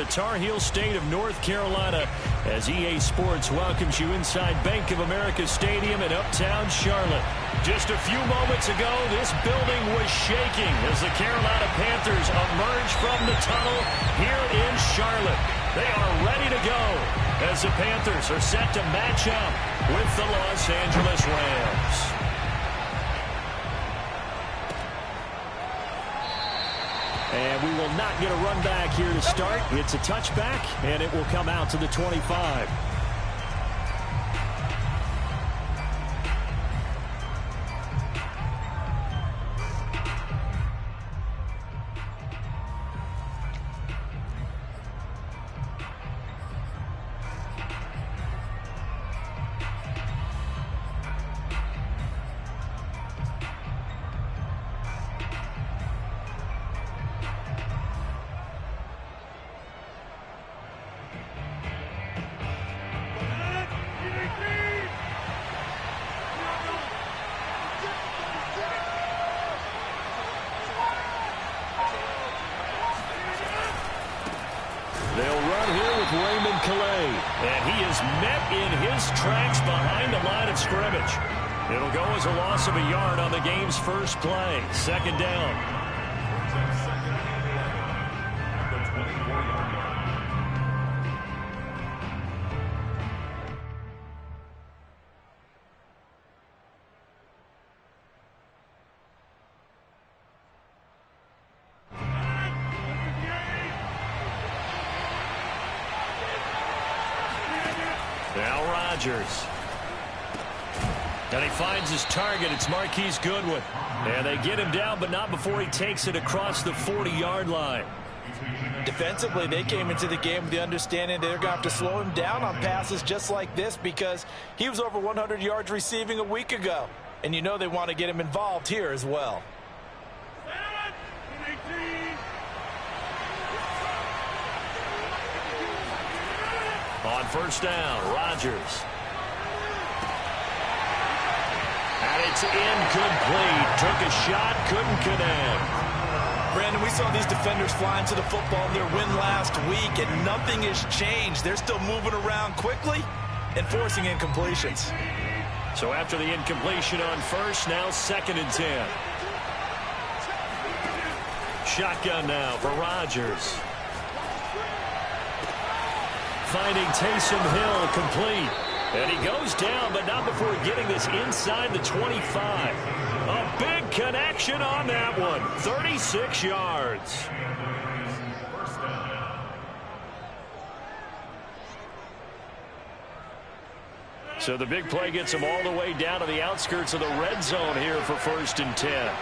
the Tar Heel state of North Carolina as EA Sports welcomes you inside Bank of America Stadium in Uptown Charlotte. Just a few moments ago, this building was shaking as the Carolina Panthers emerged from the tunnel here in Charlotte. They are ready to go as the Panthers are set to match up with the Los Angeles Rams. And we will not get a run back here to start. It's a touchback, and it will come out to the 25. They'll run here with Raymond Calais, and he is met in his tracks behind the line of scrimmage. It'll go as a loss of a yard on the game's first play. Second down. Now Rodgers. And he finds his target. It's Marquise Goodwin. And they get him down, but not before he takes it across the 40-yard line. Defensively, they came into the game with the understanding they're going to have to slow him down on passes just like this because he was over 100 yards receiving a week ago. And you know they want to get him involved here as well. On first down, Rodgers. And it's incomplete. Took a shot, couldn't connect. Brandon, we saw these defenders flying to the football in their win last week, and nothing has changed. They're still moving around quickly and forcing incompletions. So after the incompletion on first, now 2nd and 10. Shotgun now for Rodgers. Finding Taysom Hill complete. And he goes down, but not before getting this inside the 25. A big connection on that one. 36 yards. So the big play gets him all the way down to the outskirts of the red zone here for 1st and 10.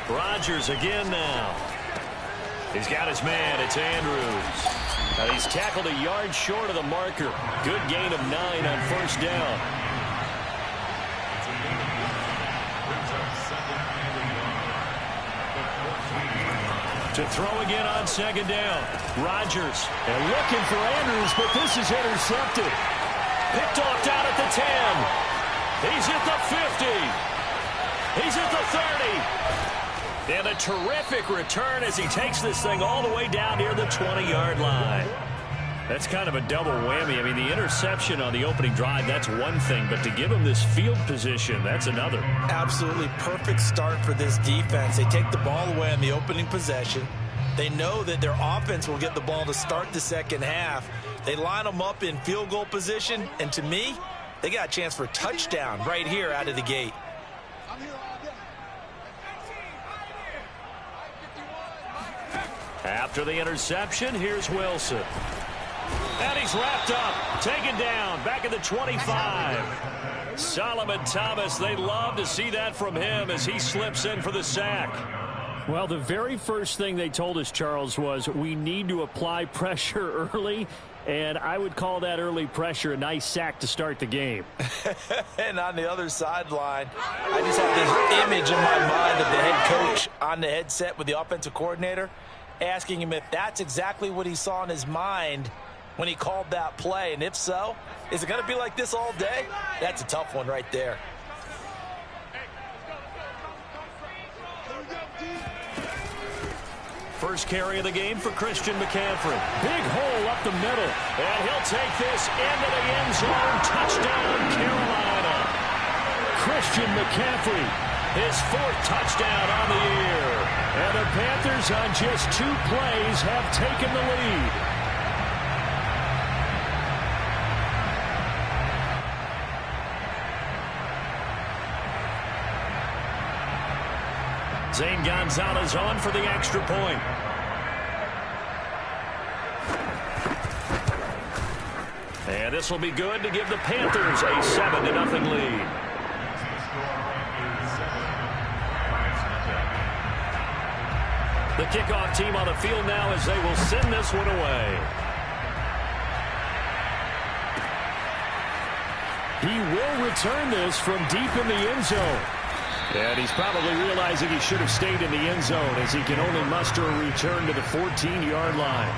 Rodgers again now. He's got his man. It's Andrews. And he's tackled a yard short of the marker. Good gain of 9 on first down. To throw again on 2nd down. Rodgers. And looking for Andrews, but this is intercepted. Picked off down at the 10. He's at the 50. He's at the 30. And a terrific return as he takes this thing all the way down near the 20-yard line. That's kind of a double whammy. I mean, the interception on the opening drive, that's one thing. But to give him this field position, that's another. Absolutely perfect start for this defense. They take the ball away on the opening possession. They know that their offense will get the ball to start the second half. They line them up in field goal position. And to me, they got a chance for a touchdown right here out of the gate. After the interception, here's Wilson. And he's wrapped up, taken down, back at the 25. Solomon Thomas, they love to see that from him as he slips in for the sack. Well, the very first thing they told us, Charles, was we need to apply pressure early, and I would call that early pressure a nice sack to start the game. And on the other sideline, I just have this image in my mind of the head coach on the headset with the offensive coordinator, asking him if that's exactly what he saw in his mind when he called that play. And if so, is it going to be like this all day? That's a tough one right there. First carry of the game for Christian McCaffrey. Big hole up the middle. And he'll take this into the end zone. Touchdown, Carolina. Christian McCaffrey, his 4th touchdown on the year. And the Panthers on just 2 plays have taken the lead. Zane Gonzalez on for the extra point. And this will be good to give the Panthers a 7-0 lead. The kickoff team on the field now as they will send this one away. He will return this from deep in the end zone. And he's probably realizing he should have stayed in the end zone as he can only muster a return to the 14-yard line.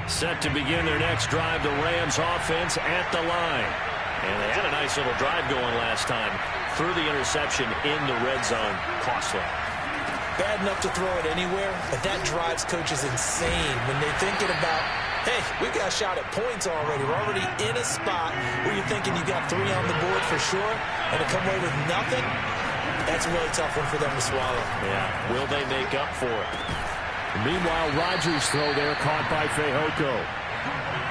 Set to begin their next drive, the Rams offense at the line. And they had a nice little drive going last time. Threw the interception in the red zone. Costly. Bad enough to throw it anywhere, but that drives coaches insane when they're thinking about, hey, we got a shot at points already. We're already in a spot where you're thinking you got 3 on the board for sure, and to come away with nothing, that's a really tough one for them to swallow. Yeah, will they make up for it? Meanwhile, Rodgers' throw there caught by Fehoko.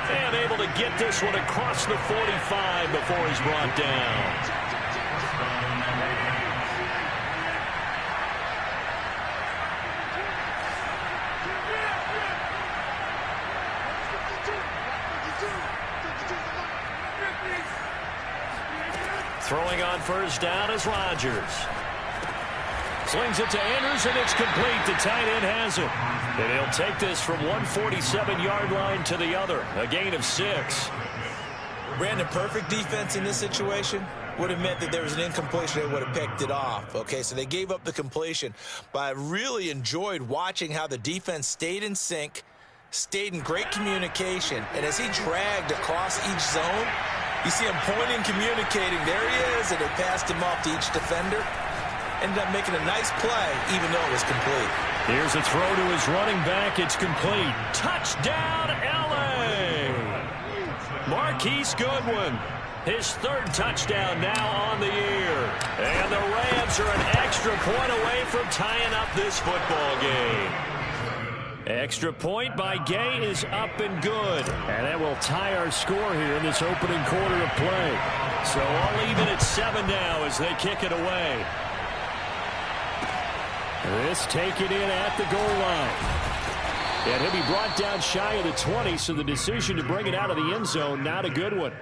And able to get this one across the 45 before he's brought down. Throwing on first down is Rodgers. Slings it to Andrews, and it's complete. The tight end has it. And he'll take this from 147-yard line to the other. A gain of 6. Brandon, perfect defense in this situation would have meant that there was an incompletion. They would have picked it off. Okay, so they gave up the completion. But I really enjoyed watching how the defense stayed in sync, stayed in great communication. And as he dragged across each zone, you see him pointing, communicating. There he is, and they passed him off to each defender. Ended up making a nice play, even though it was complete. Here's a throw to his running back. It's complete. Touchdown, L.A. Marquise Goodwin, his 3rd touchdown now on the year. And the Rams are an extra point away from tying up this football game. Extra point by Gay is up and good. And that will tie our score here in this opening quarter of play. So I'll leave it at 7 now as they kick it away. This taken in at the goal line. And he'll be brought down shy of the 20, so the decision to bring it out of the end zone, not a good one.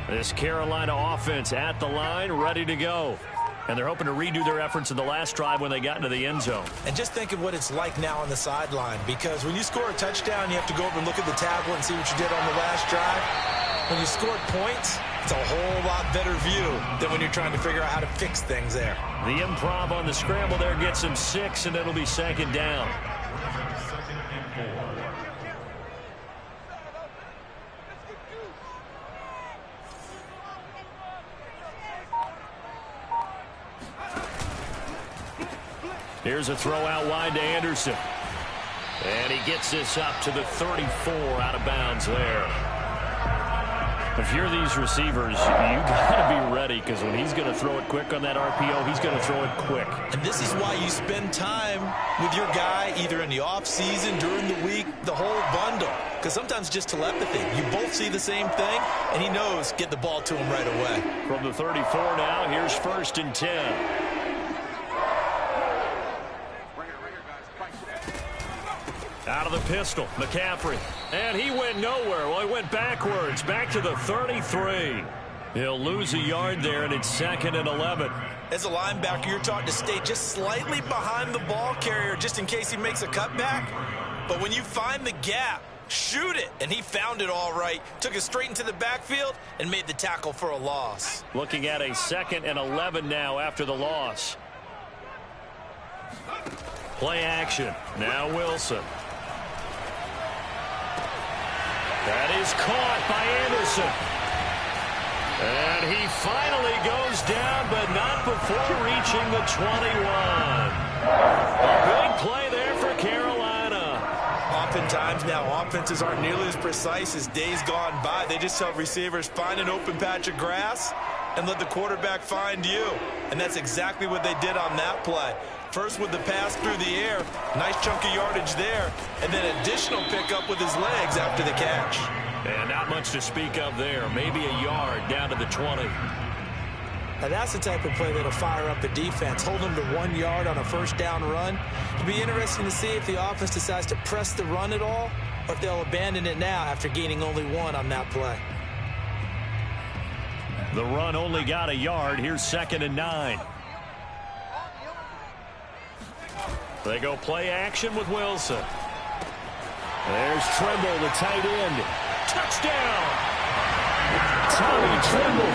This Carolina offense at the line, ready to go. And they're hoping to redo their efforts in the last drive when they got into the end zone. And just think of what it's like now on the sideline, because when you score a touchdown, you have to go over and look at the tablet and see what you did on the last drive. When you scored points, it's a whole lot better view than when you're trying to figure out how to fix things there. The improv on the scramble there gets him 6, and it'll be 2nd down. Here's a throw out wide to Anderson. And he gets this up to the 34 out of bounds there. If you're these receivers, you got to be ready, because when he's going to throw it quick on that RPO, he's going to throw it quick. And this is why you spend time with your guy either in the offseason, during the week, the whole bundle. Because sometimes just telepathy. You both see the same thing, and he knows get the ball to him right away. From the 34 now, here's 1st and 10. Out of the pistol, McCaffrey. And he went nowhere. Well, he went backwards, back to the 33. He'll lose a yard there, and it's 2nd and 11. As a linebacker, you're taught to stay just slightly behind the ball carrier just in case he makes a cutback. But when you find the gap, shoot it. And he found it all right. Took it straight into the backfield and made the tackle for a loss. Looking at a 2nd and 11 now after the loss. Play action. Now Wilson. That is caught by Anderson. And he finally goes down, but not before reaching the 21. A big play there for Carolina. Oftentimes now, offenses aren't nearly as precise as days gone by. They just tell receivers, find an open patch of grass and let the quarterback find you. And that's exactly what they did on that play. First with the pass through the air, nice chunk of yardage there, and then additional pickup with his legs after the catch. And not much to speak of there. Maybe a yard down to the 20. Now that's the type of play that'll fire up the defense. Hold them to 1 yard on a first down run. It'll be interesting to see if the offense decides to press the run at all, or if they'll abandon it now after gaining only 1 on that play. The run only got a yard. Here's 2nd and 9. They go play action with Wilson. There's Trimble, the tight end. Touchdown! Tommy Trimble,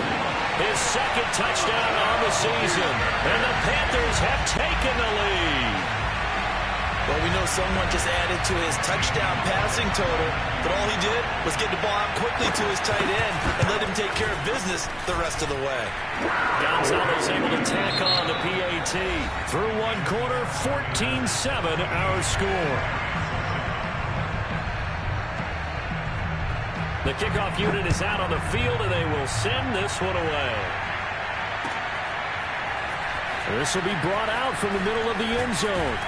his 2nd touchdown on the season. And the Panthers have taken the lead. Well, we know someone just added to his touchdown passing total, but all he did was get the ball out quickly to his tight end and let him take care of business the rest of the way. Gonzalez able to tack on the PAT. Through 1 quarter, 14-7 our score. The kickoff unit is out on the field, and they will send this one away. This will be brought out from the middle of the end zone.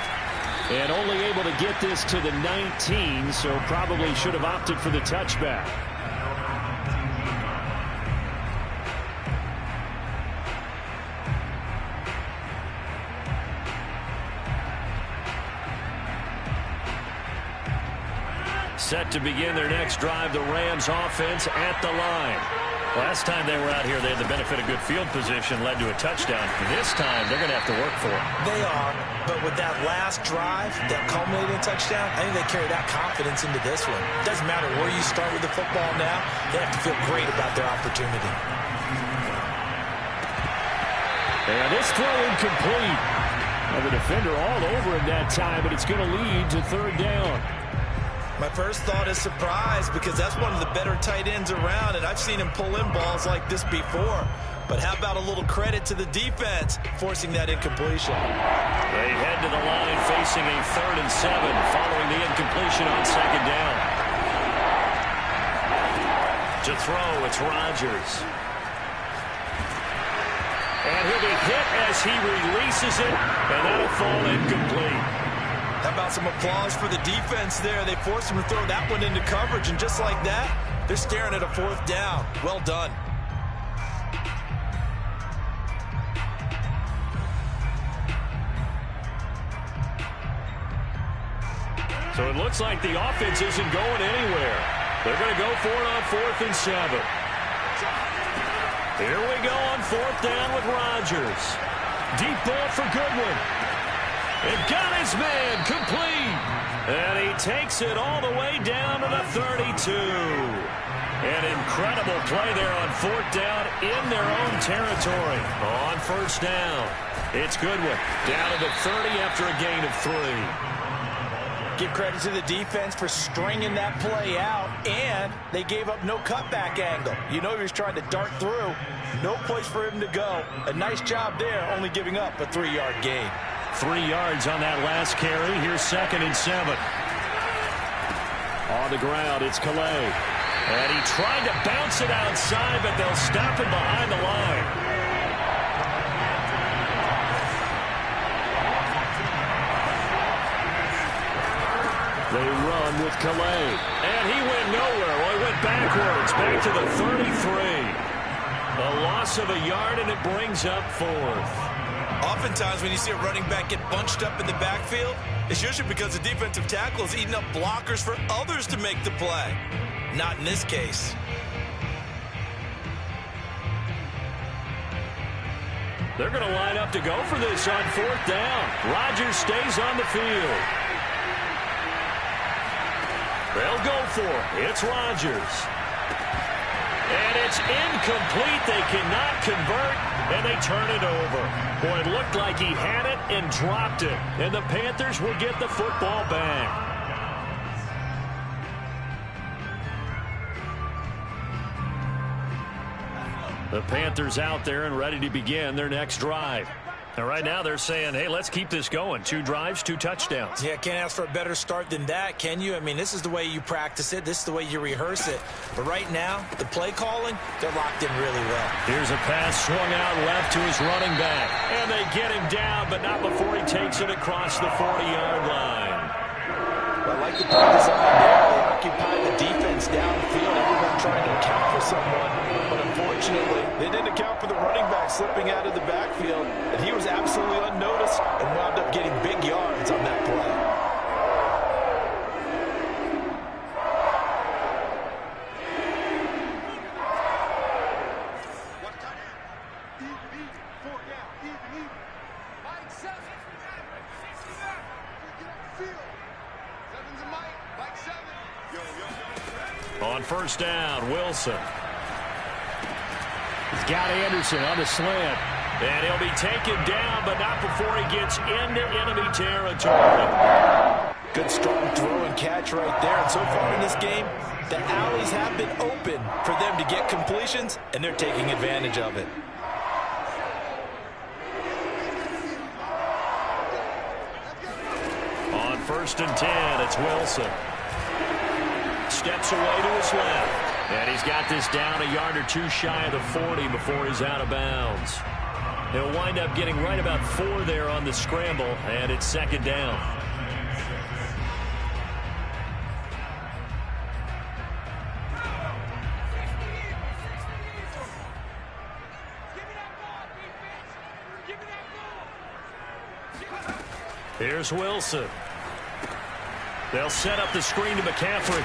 And only able to get this to the 19, so probably should have opted for the touchback. Set to begin their next drive, the Rams offense at the line. Last time they were out here, they had the benefit of good field position, led to a touchdown. This time, they're going to have to work for it. They are, but with that last drive, that culminating touchdown, I think they carry that confidence into this one. It doesn't matter where you start with the football now, they have to feel great about their opportunity. And this throw incomplete. Well, the defender all over him that time, but it's going to lead to 3rd down. My first thought is surprise, because that's one of the better tight ends around, and I've seen him pull in balls like this before. But how about a little credit to the defense forcing that incompletion? They head to the line facing a 3rd and 7 following the incompletion on 2nd down. To throw, it's Rodgers. And he'll be hit as he releases it, and that'll fall incomplete. How about some applause for the defense there? They forced him to throw that one into coverage, and just like that, they're staring at a 4th down. Well done. So it looks like the offense isn't going anywhere. They're going to go for it on 4th and 7. Here we go on 4th down with Rodgers. Deep ball for Goodwin. It got his man complete. And he takes it all the way down to the 32. An incredible play there on 4th down in their own territory. On 1st down, it's Goodwin. Down to the 30 after a gain of 3. Give credit to the defense for stringing that play out, and they gave up no cutback angle. You know he was trying to dart through. No place for him to go. A nice job there, only giving up a 3-yard gain. 3 yards on that last carry. Here's 2nd and 7. On the ground, it's Calais. And he tried to bounce it outside, but they'll stop him behind the line. They run with Calais. And he went nowhere. Well, he went backwards, back to the 33. A loss of a yard, and it brings up 4th. Oftentimes when you see a running back get bunched up in the backfield, it's usually because the defensive tackle is eating up blockers for others to make the play. Not in this case. They're going to line up to go for this on 4th down. Rodgers stays on the field. They'll go for it. It's Rodgers. And it's incomplete. They cannot convert, and they turn it over. Boy, it looked like he had it and dropped it. And the Panthers will get the football back. The Panthers out there and ready to begin their next drive. And right now they're saying, hey, let's keep this going. 2 drives, 2 touchdowns. Yeah, can't ask for a better start than that, can you? I mean, this is the way you practice it. This is the way you rehearse it. But right now, the play calling, they're locked in really well. Here's a pass swung out left to his running back. And they get him down, but not before he takes it across the 40-yard line. Well, I like the play design there. They occupy the defense downfield. Everyone trying to account for someone. But unfortunately, they didn't account for the running back slipping out of the backfield. And he was absolutely unnoticed and wound up getting big yards on that play. On 1st down, Wilson. He's got Anderson on the slant. And he'll be taken down, but not before he gets into enemy territory. Good strong throw and catch right there. And so far in this game, the alleys have been open for them to get completions, and they're taking advantage of it. On 1st and 10, it's Wilson. Steps away to his left. And he's got this down a yard or 2 shy of the 40 before he's out of bounds. He'll wind up getting right about 4 there on the scramble, and it's 2nd down. Here's Wilson. They'll set up the screen to McCaffrey.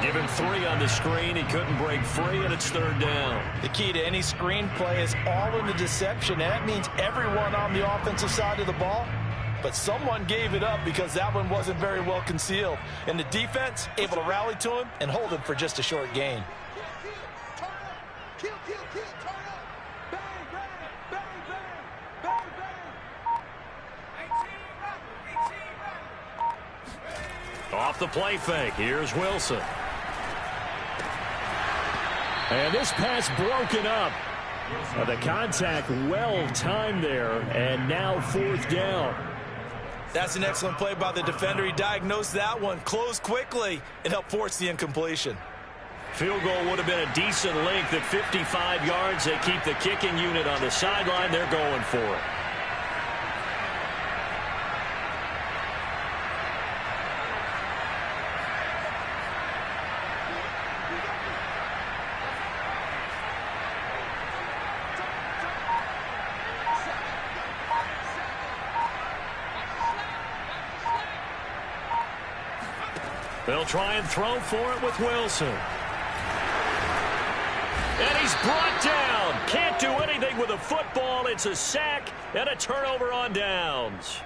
Give him 3 on the screen. He couldn't break free, and it's 3rd down. The key to any screen play is all in the deception. That means everyone on the offensive side of the ball. But someone gave it up because that one wasn't very well concealed. And the defense able to rally to him and hold him for just a short gain. Off the play fake. Here's Wilson. And this pass broken up. The contact well timed there. And now 4th down. That's an excellent play by the defender. He diagnosed that one, closed quickly, and helped force the incompletion. Field goal would have been a decent length at 55 yards. They keep the kicking unit on the sideline. They're going for it. They'll try and throw for it with Wilson. And he's brought down. Can't do anything with a football. It's a sack and a turnover on downs.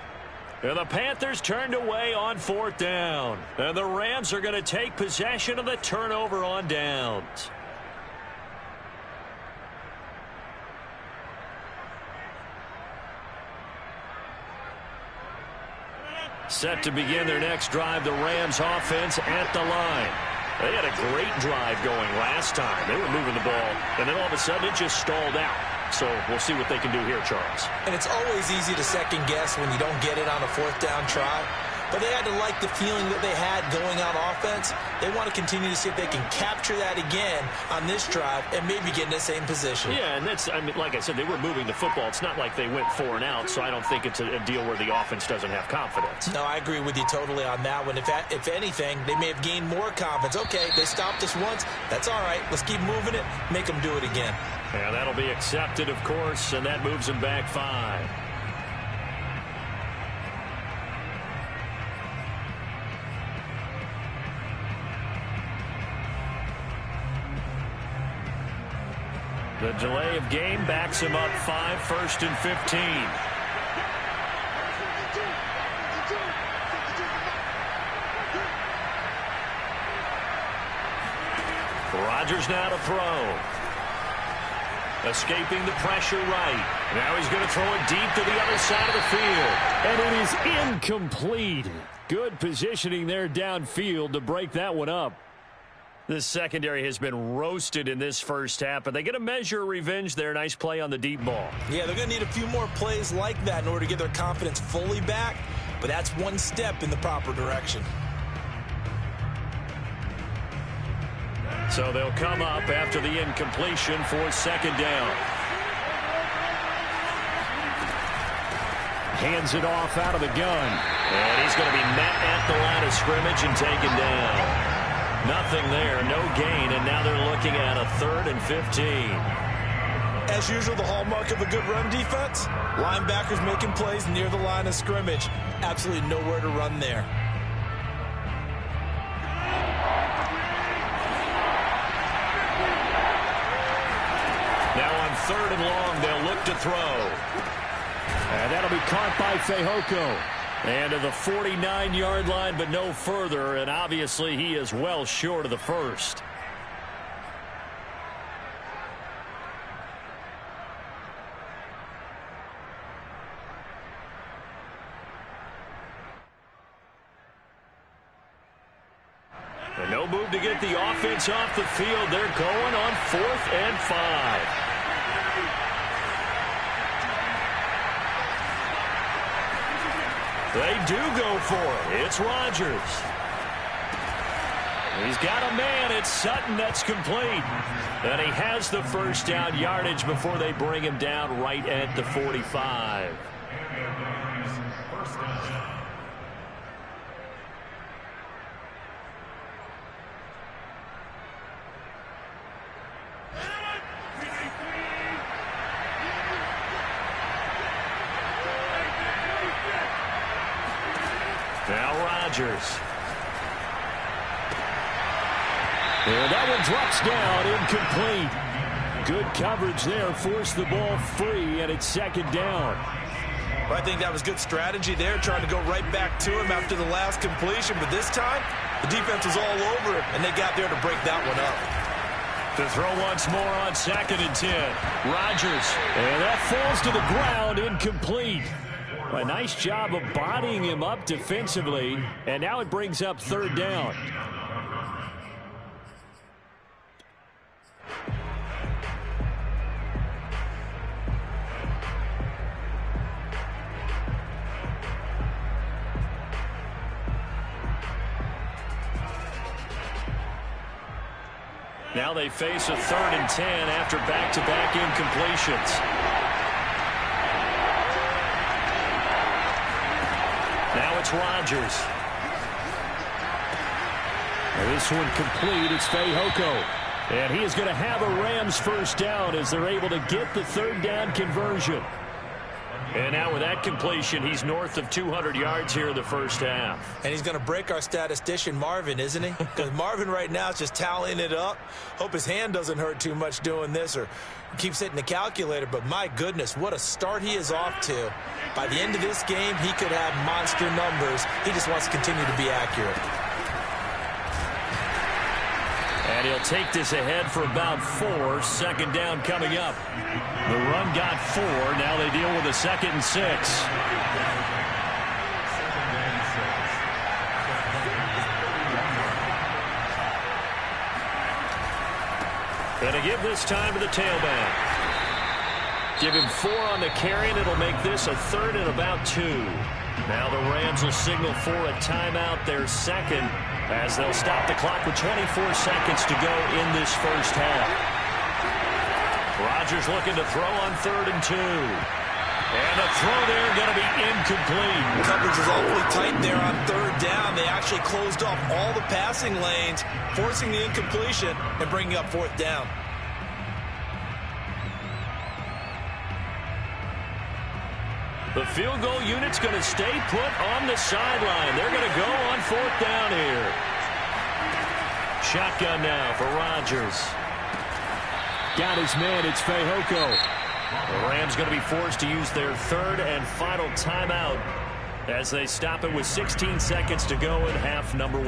And the Panthers turned away on 4th down. And the Rams are going to take possession of the turnover on downs. Set to begin their next drive, the Rams offense at the line. They had a great drive going last time. They were moving the ball, and then all of a sudden it just stalled out. So we'll see what they can do here, Charles. And it's always easy to second guess when you don't get it on a 4th down try. but they had to like the feeling that they had going on offense. They want to continue to see if they can capture that again on this drive and maybe get in the same position. Yeah, and that's, I mean, like I said, they were moving the football. It's not like they went 4 and out, so I don't think it's a deal where the offense doesn't have confidence. No, I agree with you totally on that one. If anything, they may have gained more confidence. Okay, they stopped us once. That's all right. Let's keep moving it, make them do it again. Yeah, that'll be accepted, of course, and that moves them back 5. The delay of game backs him up 5, 1st and 15. Rodgers now to throw. Escaping the pressure right. Now he's going to throw it deep to the other side of the field. And it is incomplete. Good positioning there downfield to break that one up. This secondary has been roasted in this first half, but they get a measure of revenge there. Nice play on the deep ball. Yeah, they're going to need a few more plays like that in order to get their confidence fully back, but that's one step in the proper direction. So they'll come up after the incompletion for 2nd down. Hands it off out of the gun. And he's going to be met at the line of scrimmage and taken down. Nothing there, no gain, and now they're looking at a 3rd and 15. As usual, the hallmark of a good run defense, linebackers making plays near the line of scrimmage. Absolutely nowhere to run there. Now on 3rd and long, they'll look to throw. And that'll be caught by Fehoko. And to the 49-yard line, but no further, and obviously he is well short of the first. And no move to get the offense off the field. They're going on 4th and 5. They do go for it. It's Rodgers. He's got a man. It's Sutton that's complete. And he has the first down yardage before they bring him down right at the 45. Now Rodgers. And that one drops down, incomplete. Good coverage there, forced the ball free, and it's 2nd down. Well, I think that was good strategy there, trying to go right back to him after the last completion. But this time, the defense was all over it, and they got there to break that one up. To throw once more on 2nd and 10. Rodgers. And that falls to the ground, incomplete. A nice job of bodying him up defensively, and now it brings up 3rd down. Now they face a 3rd and 10 after back-to-back incompletions. Now it's Rodgers. And this one complete. It's Fehoko. And he is going to have a Rams first down as they're able to get the 3rd down conversion. And now with that completion, he's north of 200 yards here in the first half. And he's going to break our statistician, Marvin, isn't he? Because Marvin right now is just tallying it up. Hope his hand doesn't hurt too much doing this or keeps hitting the calculator. But my goodness, what a start he is off to. By the end of this game, he could have monster numbers. He just wants to continue to be accurate. And he'll take this ahead for about 4. 2nd down coming up. The run got 4. Now they deal with a 2nd and 6. And to give this time to the tailback. Give him 4 on the carry, and it'll make this a 3rd and about 2. Now the Rams will signal for a timeout, their second, as they'll stop the clock with 24 seconds to go in this first half. Rodgers looking to throw on 3rd and 2. And the throw there going to be incomplete. Coverage is awfully tight there on 3rd down. They actually closed off all the passing lanes, forcing the incompletion and bringing up 4th down. The field goal unit's going to stay put on the sideline. They're going to go on 4th down here. Shotgun now for Rodgers. Got his man. It's Fehoko. The Rams going to be forced to use their 3rd and final timeout as they stop it with 16 seconds to go in half number 1.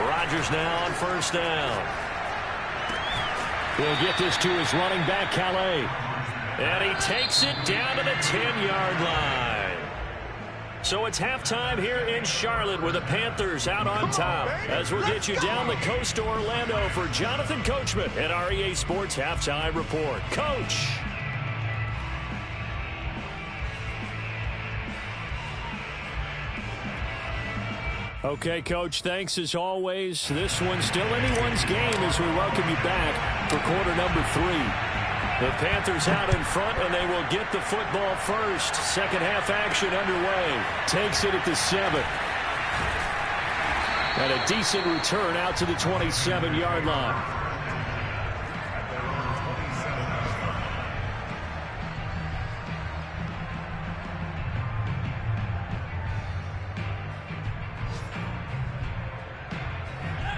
Rodgers now on 1st down. He'll get this to his running back, Calais. And he takes it down to the 10-yard line. So it's halftime here in Charlotte with the Panthers out on top. As we'll get you down the coast to Orlando for Jonathan Coachman at our EA Sports Halftime Report. Coach. Okay, Coach, thanks as always. This one's still anyone's game as we welcome you back for quarter number 3. The Panthers out in front, and they will get the football first. Second half action underway. Takes it at the 7. And a decent return out to the 27-yard line.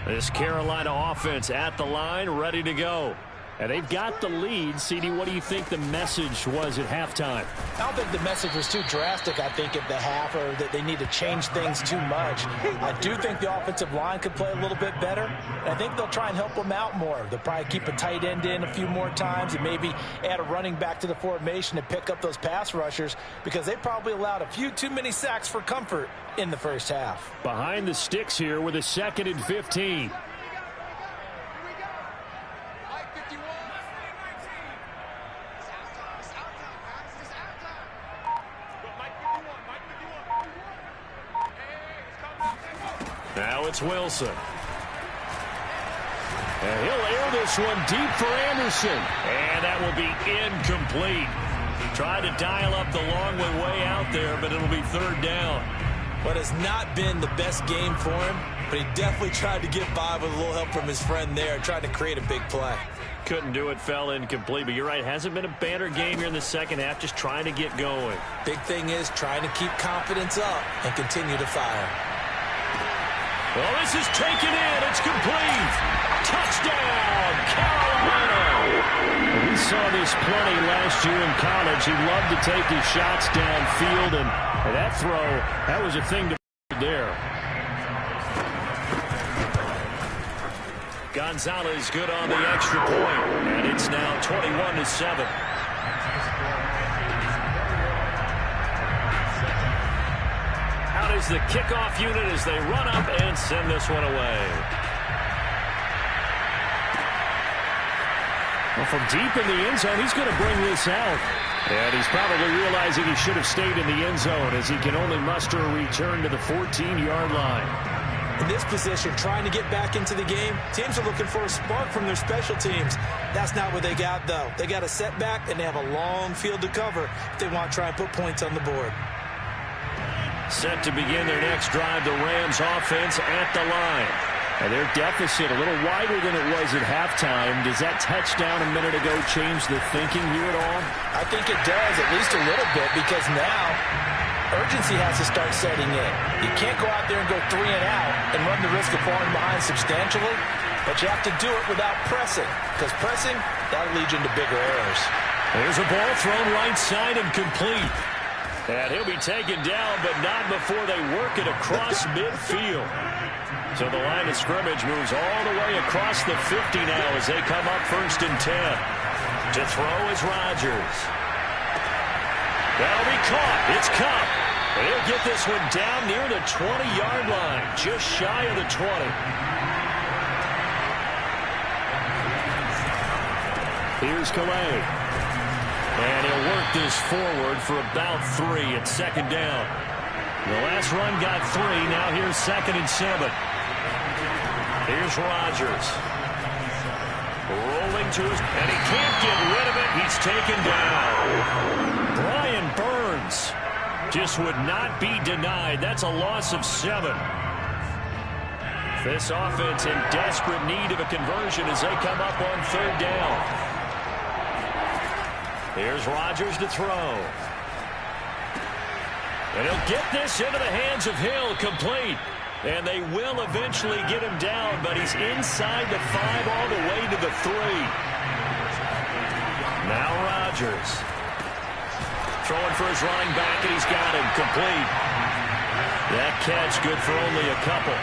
This Carolina offense at the line, ready to go. And they've got the lead. CD, what do you think the message was at halftime? I don't think the message was too drastic, I think, at the half, or that they need to change things too much. I do think the offensive line could play a little bit better. And I think they'll try and help them out more. They'll probably keep a tight end in a few more times and maybe add a running back to the formation to pick up those pass rushers, because they probably allowed a few too many sacks for comfort in the first half. Behind the sticks here with a 2nd and 15. Now it's Wilson. And he'll air this one deep for Anderson. And that will be incomplete. Tried to dial up the long way out there, but it'll be 3rd down. What has not been the best game for him, but he definitely tried to get by with a little help from his friend there, tried to create a big play. Couldn't do it, fell incomplete, but you're right, hasn't been a banner game here in the second half, just trying to get going. Big thing is trying to keep confidence up and continue to fire. Well, this is taken in. It's complete. Touchdown, Carolina. We saw this plenty last year in college. He loved to take his shots downfield, and that throw, that was a thing to there. Gonzalez good on the extra point, and it's now 21-7. Out is the kickoff unit as they run up and send this one away. Well, from deep in the end zone, he's going to bring this out. And he's probably realizing he should have stayed in the end zone as he can only muster a return to the 14-yard line. In this position, trying to get back into the game, teams are looking for a spark from their special teams. That's not what they got, though. They got a setback, and they have a long field to cover if they want to try and put points on the board. Set to begin their next drive, the Rams offense at the line. And their deficit a little wider than it was at halftime. Does that touchdown a minute ago change the thinking here at all? I think it does, at least a little bit, because now urgency has to start setting in. You can't go out there and go 3 and out and run the risk of falling behind substantially, but you have to do it without pressing, because pressing, that'll lead you into bigger errors. There's a ball thrown right side and complete. And he'll be taken down, but not before they work it across midfield. So the line of scrimmage moves all the way across the 50 now as they come up 1st and 10. To throw is Rodgers. That'll be caught. It's Kupp. And he'll get this one down near the 20-yard line, just shy of the 20. Here's Calais. And he'll work this forward for about 3 at second down. The last run got 3. Now here's 2nd and 7. Here's Rodgers. Rolling to his, and he can't get rid of it. He's taken down. Brian Burns just would not be denied. That's a loss of 7. This offense in desperate need of a conversion as they come up on 3rd down. Here's Rodgers to throw. And he'll get this into the hands of Hill, complete. And they will eventually get him down, but he's inside the 5 all the way to the 3. Now Rodgers. Throwing for his running back, and he's got him, complete. That catch good for only a couple.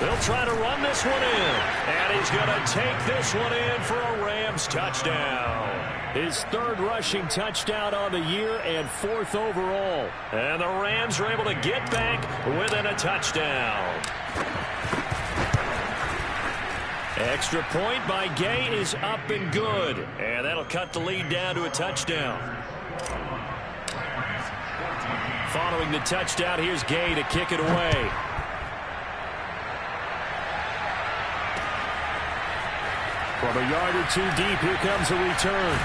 They'll try to run this one in. And he's going to take this one in for a Rams touchdown. His 3rd rushing touchdown on the year and 4th overall. And the Rams are able to get back within a touchdown. Extra point by Gay is up and good. And that'll cut the lead down to a touchdown. Following the touchdown, here's Gay to kick it away. From a yard or 2 deep, here comes a return.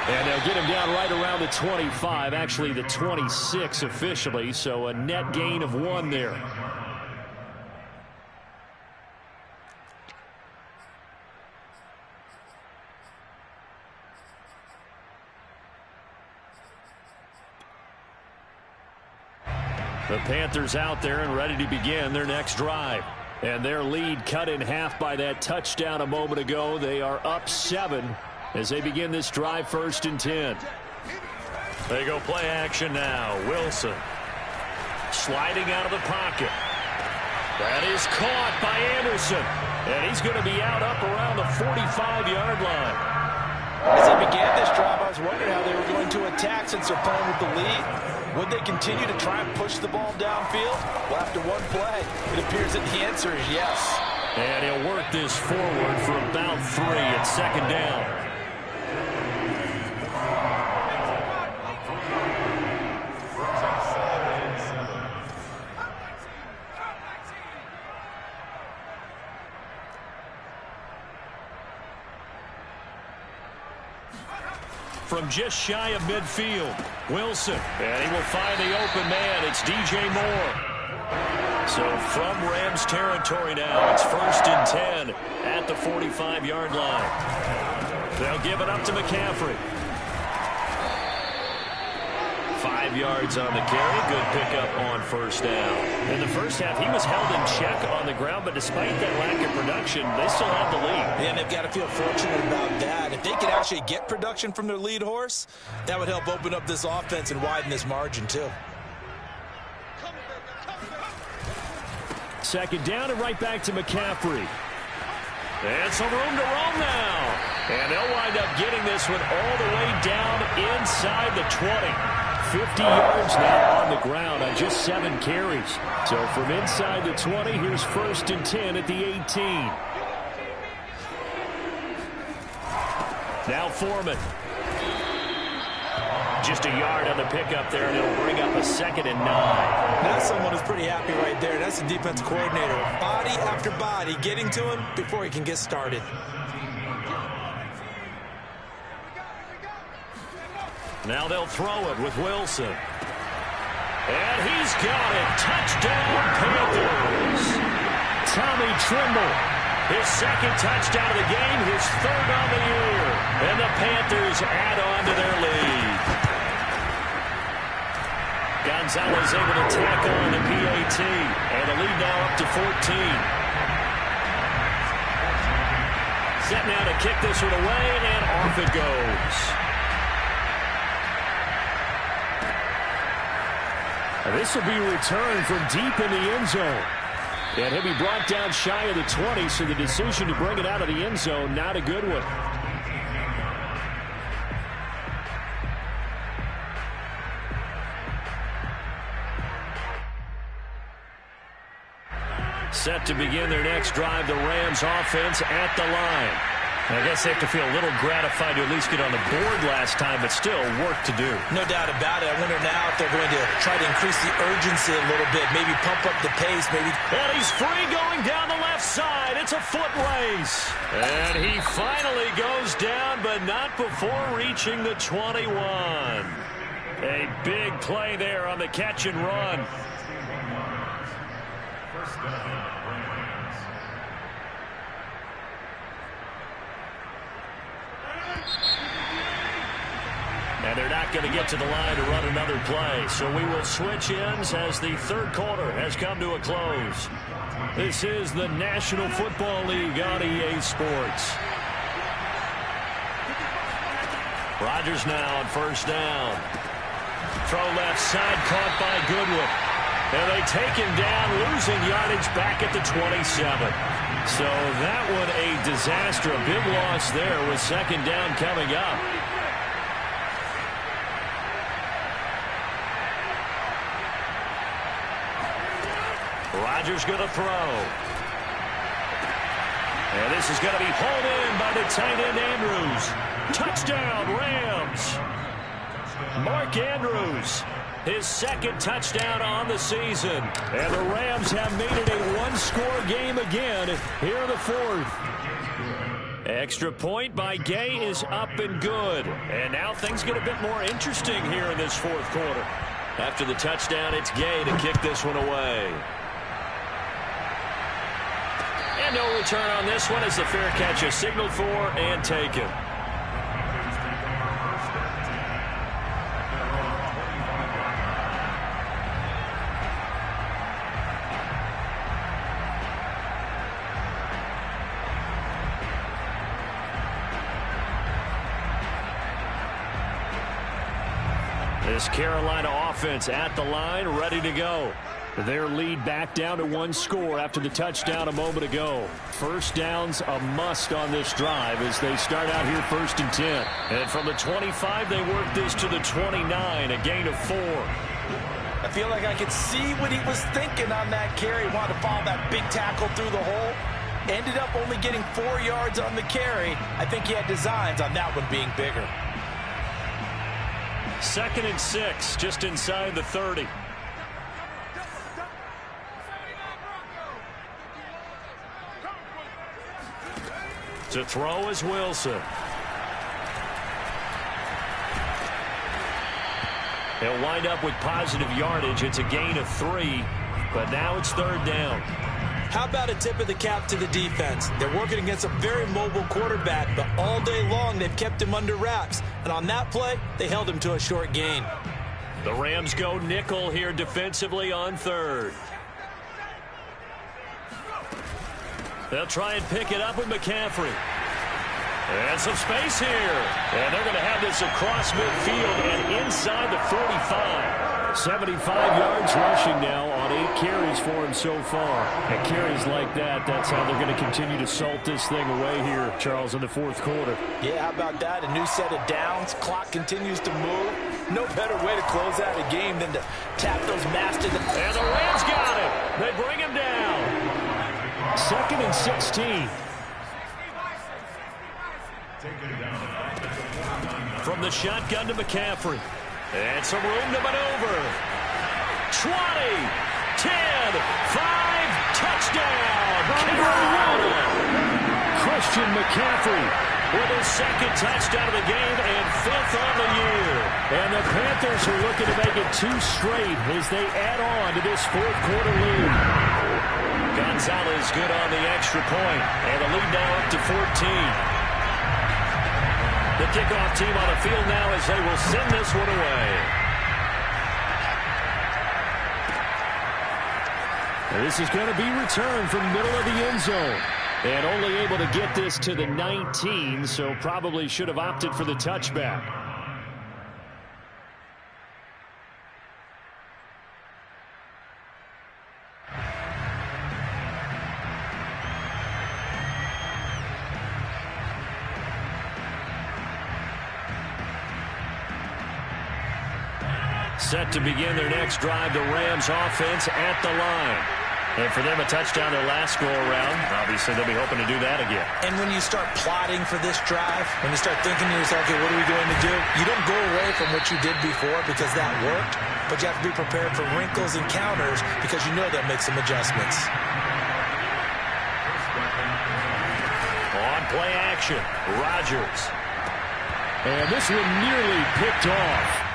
And they'll get him down right around the 25, actually the 26 officially, so a net gain of 1 there. The Panthers out there and ready to begin their next drive. And their lead cut in half by that touchdown a moment ago. They are up 7 as they begin this drive, 1st and 10. They go play action now. Wilson sliding out of the pocket. That is caught by Anderson. And he's going to be out up around the 45-yard line. As they began this drive, I was wondering how they were going to attack since they're playing with the lead. Would they continue to try and push the ball downfield? Well, after one play, it appears that the answer is yes. And he'll work this forward for about 3 at second down. From just shy of midfield, Wilson. And he will find the open man. It's DJ Moore. So from Rams territory now, it's 1st and 10 at the 45-yard line. They'll give it up to McCaffrey. 5 yards on the carry. Good pickup on 1st down. In the first half, he was held in check on the ground, but despite that lack of production, they still have the lead. And they've got to feel fortunate about that. If they could actually get production from their lead horse, that would help open up this offense and widen this margin, too. 2nd down and right back to McCaffrey. And some room to roam now. And they'll wind up getting this one all the way down inside the 20. 50 yards now on the ground on just 7 carries. So from inside the 20, here's 1st and 10 at the 18. Now Foreman. Just a yard on the pickup there, and it'll bring up a 2nd and 9. That's someone who's pretty happy right there. That's the defensive coordinator. Body after body getting to him before he can get started. Now they'll throw it with Wilson. And he's got it. Touchdown, Panthers. Tommy Tremble. His 2nd touchdown of the game, his 3rd on the year. And the Panthers add on to their lead. Gonzalez able to tack on the PAT. And the lead now up to 14. Set now to kick this one away, and off it goes. This will be returned from deep in the end zone. And he'll be brought down shy of the 20, so the decision to bring it out of the end zone, not a good one. Set to begin their next drive, the Rams offense at the line. I guess they have to feel a little gratified to at least get on the board last time, but still work to do. No doubt about it. I wonder now if they're going to try to increase the urgency a little bit, maybe pump up the pace. And he's free going down the left side. It's a foot race. And he finally goes down, but not before reaching the 21. A big play there on the catch and run. And they're not going to get to the line to run another play. So we will switch ends as the third quarter has come to a close. This is the National Football League on EA Sports. Rodgers now on first down. Throw left side, caught by Goodwin. And they take him down, losing yardage back at the 27. So that one a disaster, a big loss there with second down coming up. Rodgers going to throw. And this is going to be hauled in by the tight end Andrews. Touchdown, Rams. Mark Andrews, his second touchdown on the season. And the Rams have made it a one-score game again here in the fourth. Extra point by Gay is up and good. And now things get a bit more interesting here in this fourth quarter. After the touchdown, it's Gay to kick this one away. And no return on this one as the fair catch is signaled for and taken. This Carolina offense at the line, ready to go. Their lead back down to one score after the touchdown a moment ago. First down's a must on this drive as they start out here 1st and 10. And from the 25, they work this to the 29, a gain of 4. I feel like I could see what he was thinking on that carry. Wanted to follow that big tackle through the hole. Ended up only getting 4 yards on the carry. I think he had designs on that one being bigger. 2nd and 6, just inside the 30. To throw is Wilson. He'll wind up with positive yardage. It's a gain of 3, but now it's 3rd down. How about a tip of the cap to the defense? They're working against a very mobile quarterback, but all day long they've kept him under wraps. And on that play, they held him to a short gain. The Rams go nickel here defensively on 3rd. They'll try and pick it up with McCaffrey. And some space here. And they're going to have this across midfield and inside the 45. 75 yards rushing now on 8 carries for him so far. And carries like that, that's how they're going to continue to salt this thing away here, Charles, in the fourth quarter. Yeah, how about that? A new set of downs. Clock continues to move. No better way to close out a game than to tap those masters. And the Rams got it. They bring him down. 2nd and 16. From the shotgun to McCaffrey. And some room to maneuver. 20, 10, 5, touchdown, Carolina. Christian McCaffrey with his 2nd touchdown of the game and 5th on the year. And the Panthers are looking to make it 2 straight as they add on to this fourth quarter lead. Gonzalez good on the extra point, and the lead now up to 14. The kickoff team on the field now as they will send this one away. And this is going to be returned from the middle of the end zone. And only able to get this to the 19, so probably should have opted for the touchback. Set to begin their next drive, the Rams offense at the line. And for them, a touchdown their last go-around. Obviously, they'll be hoping to do that again. And when you start plotting for this drive, when you start thinking to yourself, okay, what are we going to do? You don't go away from what you did before because that worked, but you have to be prepared for wrinkles and counters because you know they'll make some adjustments. On play action, Rodgers. And this one nearly picked off.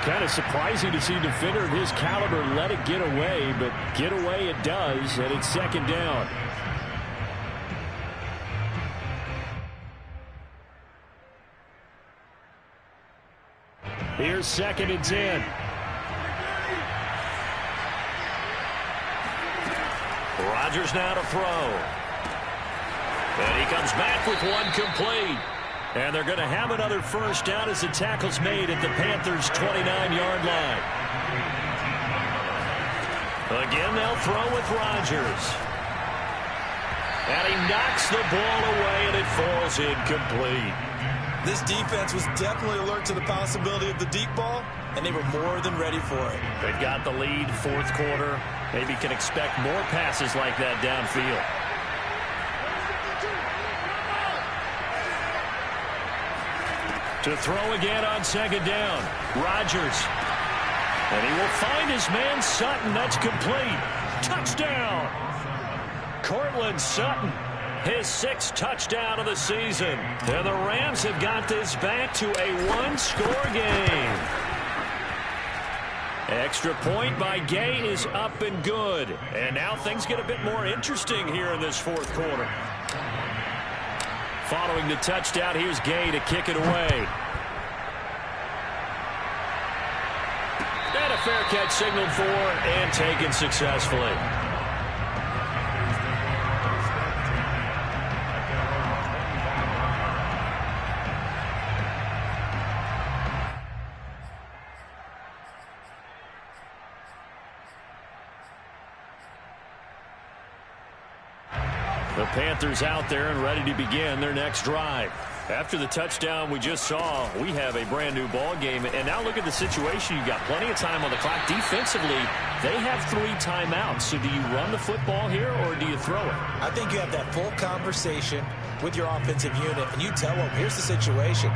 Kind of surprising to see a defender of his caliber let it get away, but get away it does, and it's second down. Here's 2nd and 10. Rodgers now to throw. And he comes back with one complete. And they're going to have another first down as the tackle's made at the Panthers' 29-yard line. Again, they'll throw with Rodgers. And he knocks the ball away, and it falls incomplete. This defense was definitely alert to the possibility of the deep ball, and they were more than ready for it. They've got the lead, 4th quarter. Maybe can expect more passes like that downfield. To throw again on 2nd down. Rodgers. And he will find his man Sutton. That's complete. Touchdown. Courtland Sutton. His 6th touchdown of the season. And the Rams have got this back to a one-score game. Extra point by Gay is up and good. And now things get a bit more interesting here in this 4th quarter. Following the touchdown, here's Gay to kick it away. And a fair catch signaled for and taken successfully. The Panthers out there and ready to begin their next drive. After the touchdown we just saw, we have a brand new ball game. And now look at the situation. You've got plenty of time on the clock. Defensively, they have 3 timeouts. So do you run the football here or do you throw it? I think you have that full conversation with your offensive unit, and you tell them, here's the situation.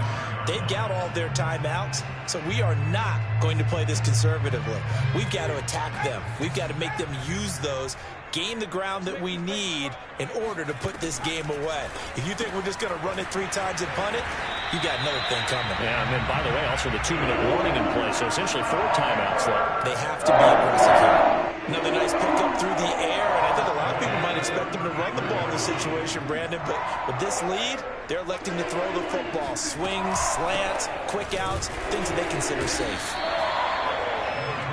They've got all their timeouts, so we are not going to play this conservatively. We've got to attack them. We've got to make them use those, gain the ground that we need in order to put this game away. If you think we're just going to run it 3 times and punt it, you got another thing coming. Yeah, and then, by the way, also the 2-minute warning in play, so essentially 4 timeouts left. They have to be aggressive here. Another nice pickup through the air, and I think a lot of people might expect them to run the ball in this situation, Brandon, but with this lead, they're electing to throw the football. Swings, slants, quick outs, things that they consider safe.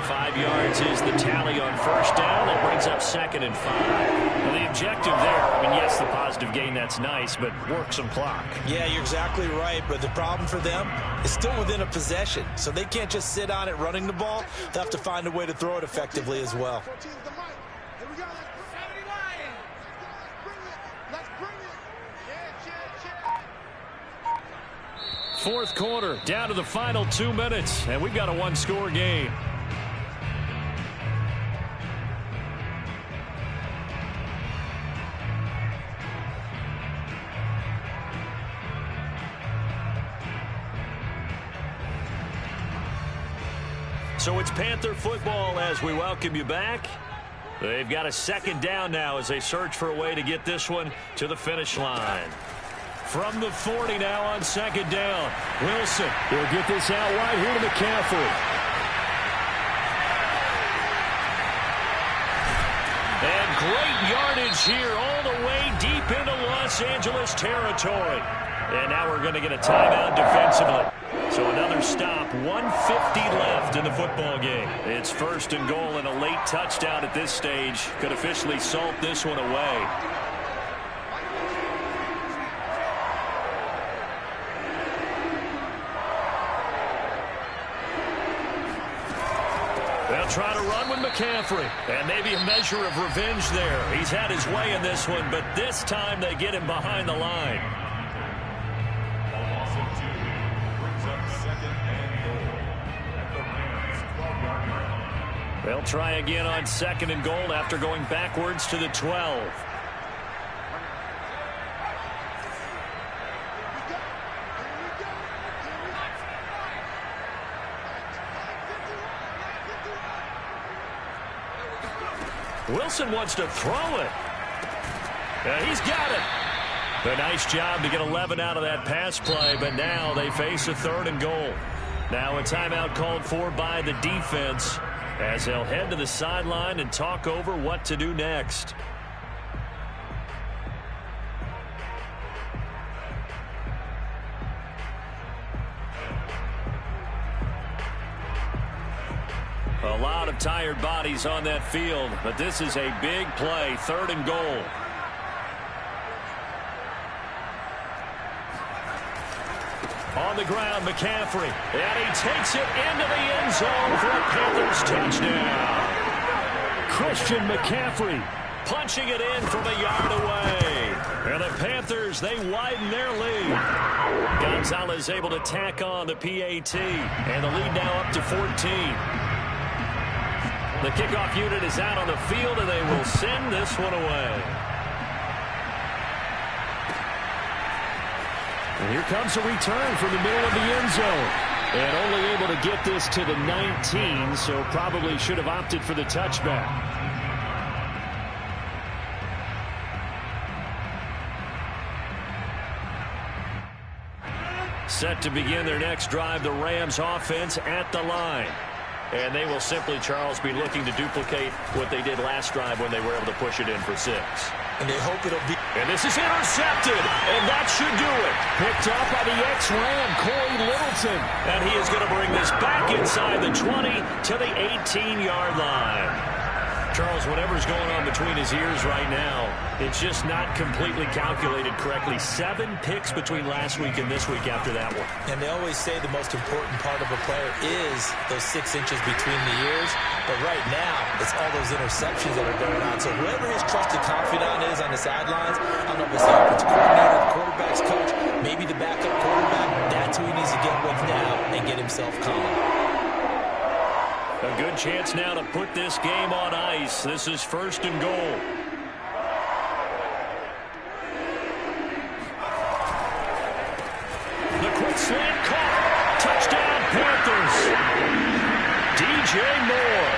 5 yards is the tally on first down. That brings up 2nd and 5. Well, the objective there, I mean, yes, the positive gain, that's nice, but work some clock. Yeah, you're exactly right, but the problem for them is still within a possession, so they can't just sit on it running the ball. They'll have to find a way to throw it effectively as well. Fourth quarter, down to the final 2 minutes, and we've got a one-score game. So it's Panther football as we welcome you back. They've got a 2nd down now as they search for a way to get this one to the finish line. From the 40 now on 2nd down. Wilson will get this out wide here to McCaffrey. And great yardage here all the way deep into Los Angeles territory. And now we're going to get a timeout defensively. So another stop, 1:50 left in the football game. It's 1st and goal and a late touchdown at this stage could officially salt this one away. They'll try to run with McCaffrey. And maybe a measure of revenge there. He's had his way in this one, but this time they get him behind the line. They'll try again on 2nd and goal after going backwards to the 12. Wilson wants to throw it. He's got it. A nice job to get 11 out of that pass play, but now they face a 3rd and goal. Now a timeout called for by the defense as they'll head to the sideline and talk over what to do next. A lot of tired bodies on that field, but this is a big play, 3rd and goal. On the ground, McCaffrey, and he takes it into the end zone for a Panthers touchdown. Christian McCaffrey punching it in from a yard away. And the Panthers, they widen their lead. Gonzalez able to tack on the PAT, and the lead now up to 14. The kickoff unit is out on the field, and they will send this one away. And here comes a return from the middle of the end zone. And only able to get this to the 19, so probably should have opted for the touchback. Set to begin their next drive, the Rams offense at the line. And they will simply, Charles, be looking to duplicate what they did last drive when they were able to push it in for 6. And they hope it'll be. And this is intercepted, and that should do it. Picked up by the ex-Ram, Corey Littleton. And he is going to bring this back inside the 20 to the 18-yard line. Charles, whatever's going on between his ears right now, it's just not completely calculated correctly. 7 picks between last week and this week after that one. And they always say the most important part of a player is those 6 inches between the ears. But right now, it's all those interceptions that are going on. So whoever his trusted confidant is on the sidelines, I don't know if it's the offensive coordinator, the quarterback's coach, maybe the backup quarterback, that's who he needs to get with now and get himself calm. A good chance now to put this game on ice. This is 1st and goal. The quick slant caught. Touchdown Panthers. DJ Moore,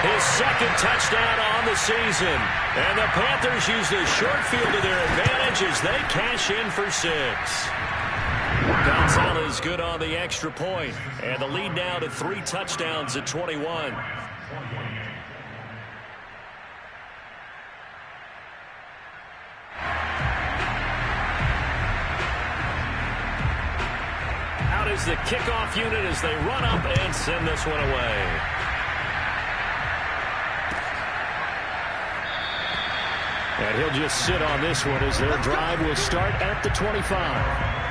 his 2nd touchdown on the season. And the Panthers use the short field to their advantage as they cash in for 6. Gonzalez good on the extra point, and the lead now to 3 touchdowns at 21. Out is the kickoff unit as they run up and send this one away. And he'll just sit on this one as their drive will start at the 25.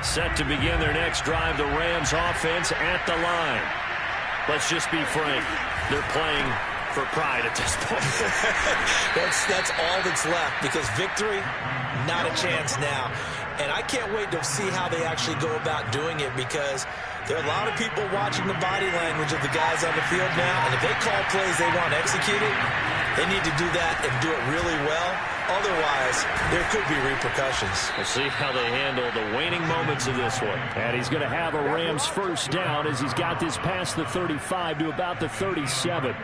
Set to begin their next drive, the Rams offense at the line. Let's just be frank, they're playing for pride at this point. that's all that's left, because victory, not a chance now. And I can't wait to see how they actually go about doing it, because there are a lot of people watching the body language of the guys on the field now, and if they call plays they want executed, they need to do that and do it really well. Otherwise, there could be repercussions. We'll see how they handle the waning moments of this one. And he's going to have a Rams 1st down as he's got this past the 35 to about the 37.